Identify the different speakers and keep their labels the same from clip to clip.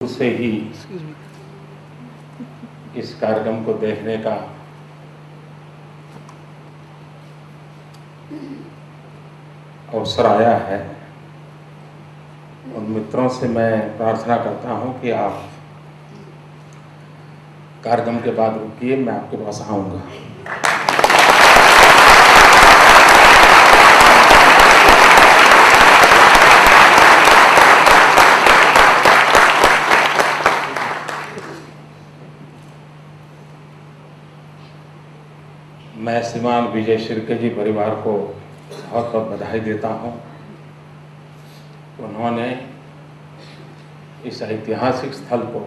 Speaker 1: से ही इस कार्यक्रम को देखने का अवसर आया है। उन मित्रों से मैं प्रार्थना करता हूं कि आप कार्यक्रम के बाद रुकिए, मैं आपके पास आऊंगा। मैं श्रीमान विजय शिर्के जी परिवार को बहुत बहुत बधाई देता हूं। उन्होंने इस ऐतिहासिक स्थल को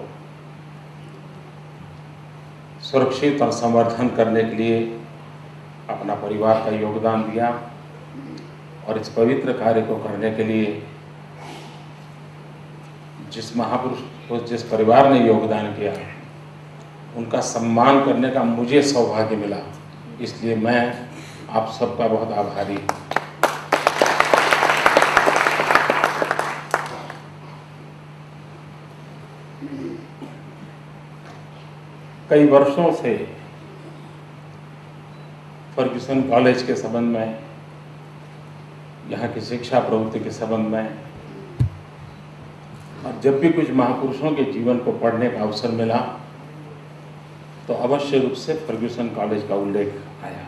Speaker 1: सुरक्षित और संवर्धन करने के लिए अपना परिवार का योगदान दिया और इस पवित्र कार्य को करने के लिए जिस महापुरुष को जिस परिवार ने योगदान किया उनका सम्मान करने का मुझे सौभाग्य मिला, इसलिए मैं आप सबका बहुत आभारी हूँ। कई वर्षों से फर्ग्यूसन कॉलेज के संबंध में, यहाँ की शिक्षा प्रवृत्ति के संबंध में, और जब भी कुछ महापुरुषों के जीवन को पढ़ने का अवसर मिला तो अवश्य रूप से फर्ग्यूसन कॉलेज का उल्लेख आया।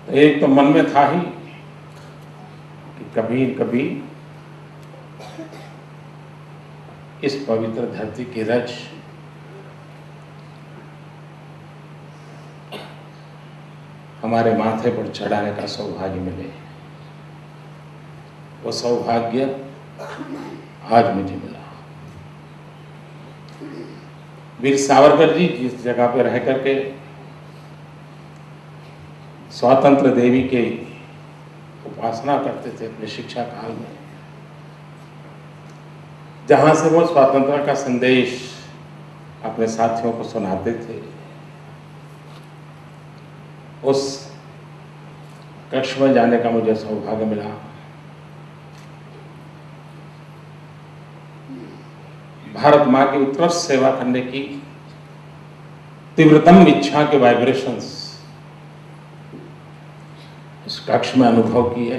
Speaker 1: तो एक तो मन में था ही कि कभी कभी इस पवित्र धरती की रज हमारे माथे पर चढ़ाने का सौभाग्य मिले। वो सौभाग्य आज मुझे मिला। वीर सावरकर जी जिस जगह पर रह करके स्वतंत्र देवी के उपासना करते थे अपने शिक्षा काल में, जहां से वो स्वतंत्रता का संदेश अपने साथियों को सुनाते थे, उस कक्ष में जाने का मुझे सौभाग्य मिला। भारत माँ की उत्कृष्ट सेवा करने की तीव्रतम इच्छा के वाइब्रेशंस इस कक्ष में अनुभव किए।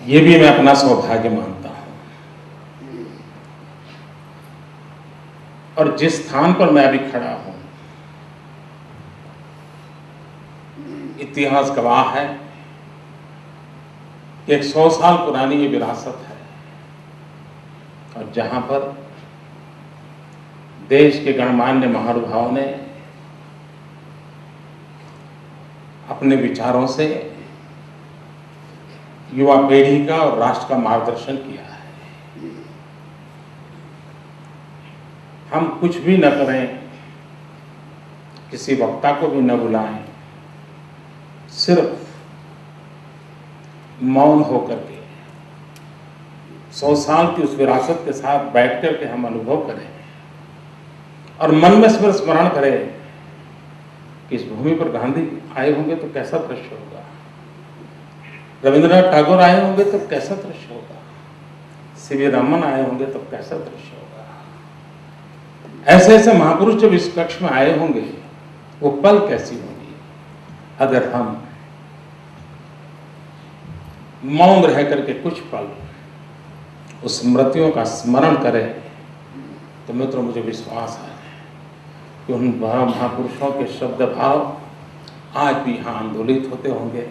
Speaker 1: ये भी मैं अपना सौभाग्य मानता हूं। और जिस स्थान पर मैं अभी खड़ा हूं, इतिहास गवाह है कि 100 साल पुरानी ये विरासत है, और जहां पर देश के गणमान्य महानुभावों ने अपने विचारों से युवा पीढ़ी का और राष्ट्र का मार्गदर्शन किया है। हम कुछ भी न करें, किसी वक्ता को भी न बुलाएं, सिर्फ मौन होकर के 100 साल की उस विरासत के साथ बैठ कर के हम अनुभव करें और मन में स्मरण करें कि इस भूमि पर गांधी आए होंगे तो कैसा दृश्य होगा, रविंद्रनाथ टैगोर आए होंगे तो कैसा दृश्य होगा, सीवी रमन आए होंगे तो कैसा दृश्य होगा। ऐसे ऐसे महापुरुष जब इस कक्ष में आए होंगे, वो पल कैसी होगी अगर हम मौन रह करके कुछ पल उस स्मृतियों का स्मरण करें। तो मित्रों, मुझे विश्वास है कि उन महापुरुषों के शब्द भाव आज भी यहाँ आंदोलित होते होंगे।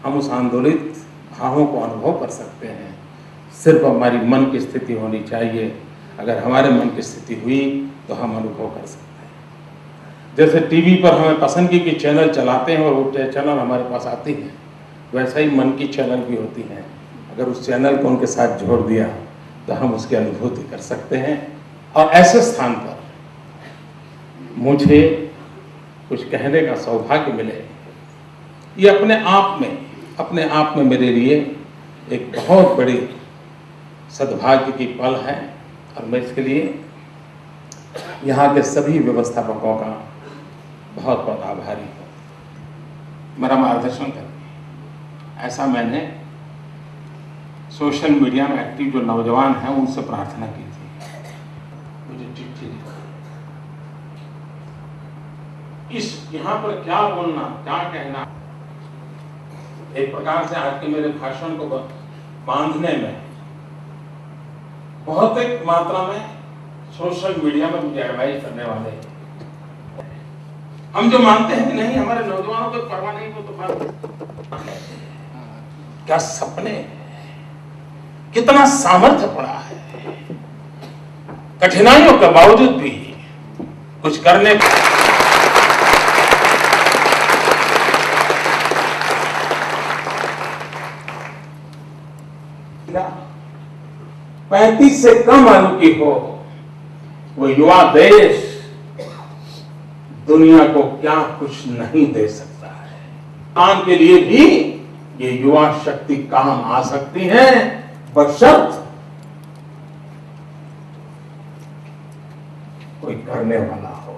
Speaker 1: हम उस आंदोलित भावों को अनुभव कर सकते हैं। सिर्फ हमारी मन की स्थिति होनी चाहिए। अगर हमारे मन की स्थिति हुई तो हम अनुभव कर सकते हैं। जैसे टीवी पर हमें पसंद की चैनल चलाते हैं और वो चैनल हमारे पास आती है, वैसा ही मन की चैनल भी होती हैं। अगर उस चैनल को उनके साथ जोड़ दिया तो हम उसकी अनुभूति कर सकते हैं। और ऐसे स्थान पर मुझे कुछ कहने का सौभाग्य मिले, ये अपने आप में मेरे लिए एक बहुत बड़ी सद्भाग्य की पल है। और मैं इसके लिए यहाँ के सभी व्यवस्थापकों का बहुत बहुत आभारी हूँ। मेरा मार्गदर्शन करें, ऐसा मैंने सोशल मीडिया में एक्टिव जो नौजवान हैं उनसे प्रार्थना की थी। मुझे चिट्ठी लिखा, इस यहाँ पर क्या बोलना, क्या कहना, एक प्रकार से आज के मेरे भाषण को बांधने में बहुत एक मात्रा में सोशल मीडिया में मुझे एडवाइस करने वाले हम जो मानते हैं कि नहीं हमारे नौजवानों को परवाह नहीं, वो तो क्या सपने, कितना सामर्थ्य पड़ा है, कठिनाइयों के बावजूद भी कुछ करने 35 से कम आयु की हो वो युवा देश दुनिया को क्या कुछ नहीं दे सकता है। काम के लिए भी ये युवा शक्ति काम आ सकती है, बशर्ते कोई करने वाला हो,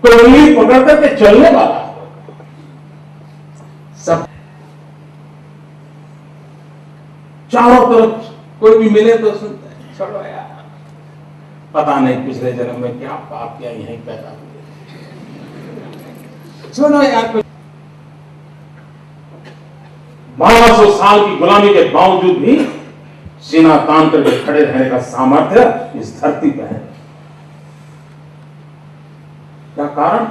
Speaker 1: कोई उंगली पकड़ करके चलने वाला हो। सब चारों तरफ कोई भी मिले तो सुनते हैं, छोड़ो यार, पता नहीं पिछले जन्म में क्या पाप किया, यहीं पैदा हुए, सुनो यार। 1200 साल की गुलामी के बावजूद भी सीना तान करके खड़े रहने का सामर्थ्य इस धरती पर है। क्या कारण?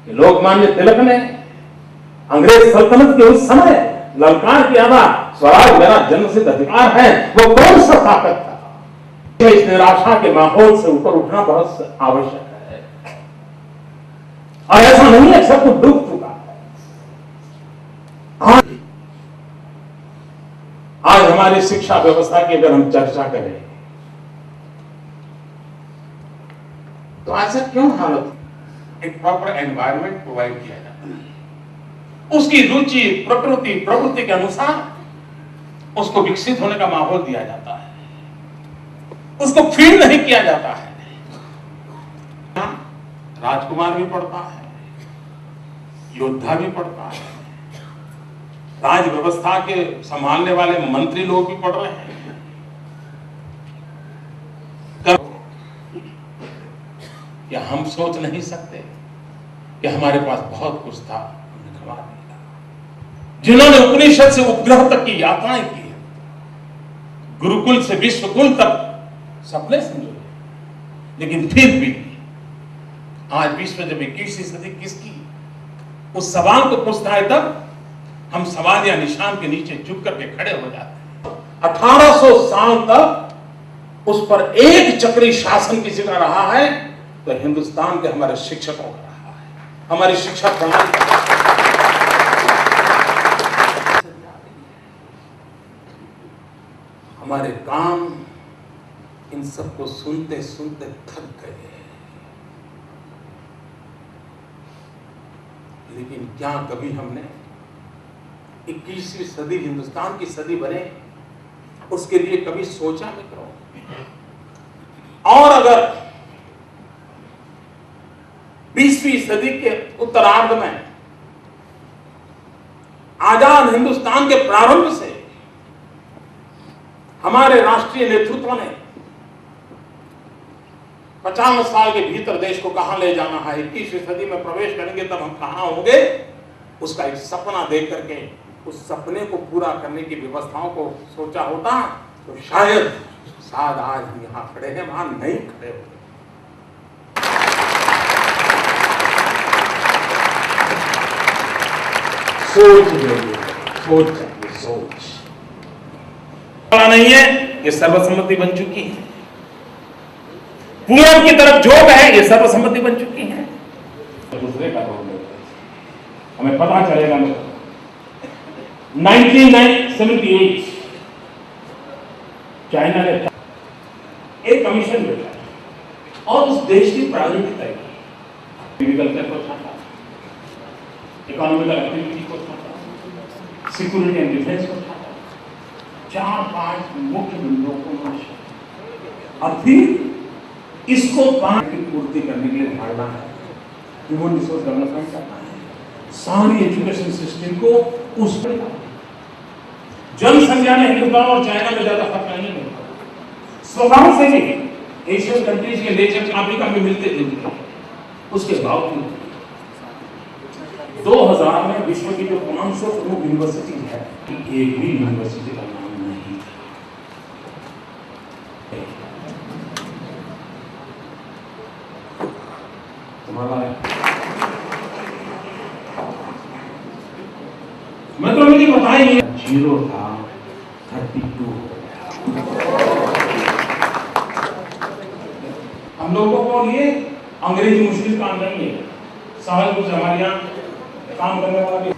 Speaker 1: कि लोकमान्य तिलक ने अंग्रेज सल्तनत के उस समय ललकार किया था, स्वराज मेरा जन्मसिद्ध अधिकार है। वो कौन सा ताकत था? इस निराशा के माहौल से ऊपर उठना बहुत आवश्यक है, और ऐसा नहीं है सब कुछ डूब चुका है। आज हमारी शिक्षा व्यवस्था की अगर हम चर्चा करें तो ऐसा क्यों हालत? एक प्रॉपर एनवायरनमेंट प्रोवाइड किया जाता है, उसकी रुचि प्रवृत्ति के अनुसार उसको विकसित होने का माहौल दिया जाता है, उसको फील नहीं किया जाता है। राजकुमार भी पढ़ता है, योद्धा भी पढ़ता है, राज व्यवस्था के संभालने वाले मंत्री लोग भी पढ़ रहे हैं। क्या हम सोच नहीं सकते कि हमारे पास बहुत कुछ था, जिन्होंने उपनिषद से उपग्रह तक की यात्राएं की, गुरुकुल से विश्वकुल तक सपने समझे, लेकिन फिर भी आज विश्व जब 21वीं सदी किसकी, उस सवाल को पूछता है तब हम सवाल या निशान के नीचे झुक करके खड़े हो जाते हैं। 1800 साल तक उस पर एक चक्री शासन किसी का रहा है तो हिंदुस्तान के हमारे शिक्षकों का रहा है, हमारी शिक्षा प्रणाली। हमारे काम इन सबको सुनते सुनते थक गए, लेकिन क्या कभी हमने 21वीं सदी हिंदुस्तान की सदी बने उसके लिए कभी सोचा मित्रों? और अगर 20वीं सदी के उत्तरार्ध में आजाद हिंदुस्तान के प्रारंभ से हमारे राष्ट्रीय नेतृत्व ने 50 साल के भीतर देश को कहां ले जाना है, 21वीं सदी में प्रवेश करेंगे तब हम कहां होंगे, उसका एक सपना देख करके उस सपने को पूरा करने की व्यवस्थाओं को सोचा होता तो शायद आज हम यहां खड़े हैं, वहां नहीं खड़े होते। सोच चाहिए, सोच नहीं है, ये सर्वसम्मति बन चुकी है। पूरब की तरफ झोंक है, ये सर्वसम्मति बन चुकी है। दूसरे का हमें पता चलेगा 1978 चाइना ने एक कमीशन बैठा और उस देश की प्रायोरिटी तय की, एग्रीकल्चर को छाटा, इकोनॉमिकल एक्टिविटी को छाटा, सिक्योरिटी एंड डिफेंस को छाटा, 4-5 मुख्य बिंदुओं को और फिर इसको पानी की पूर्ति करने के लिए भागना है, ह्यूमन रिसोर्स डेवलपमेंट करना है, सारी एजुकेशन सिस्टम को उस पर जनसंख्या में हिंदुस्तान और चाइना में ज्यादा फर्क नहीं है। स्वभाव से ही एशियन कंट्रीज के नेचर अफ्रीका में मिलते जुलते, उसके बावजूद 2000 में विश्व की जो 500 प्रमुख यूनिवर्सिटी है, एक भी यूनिवर्सिटी का नाम नहीं था। तुम्हारा मैं तो मुझे बताइए, 0 था 32 हो गया। हम लोगों को ये अंग्रेजी मुश्किल काम नहीं है, सहज कुछ हमारे यहाँ काम करने वाला भी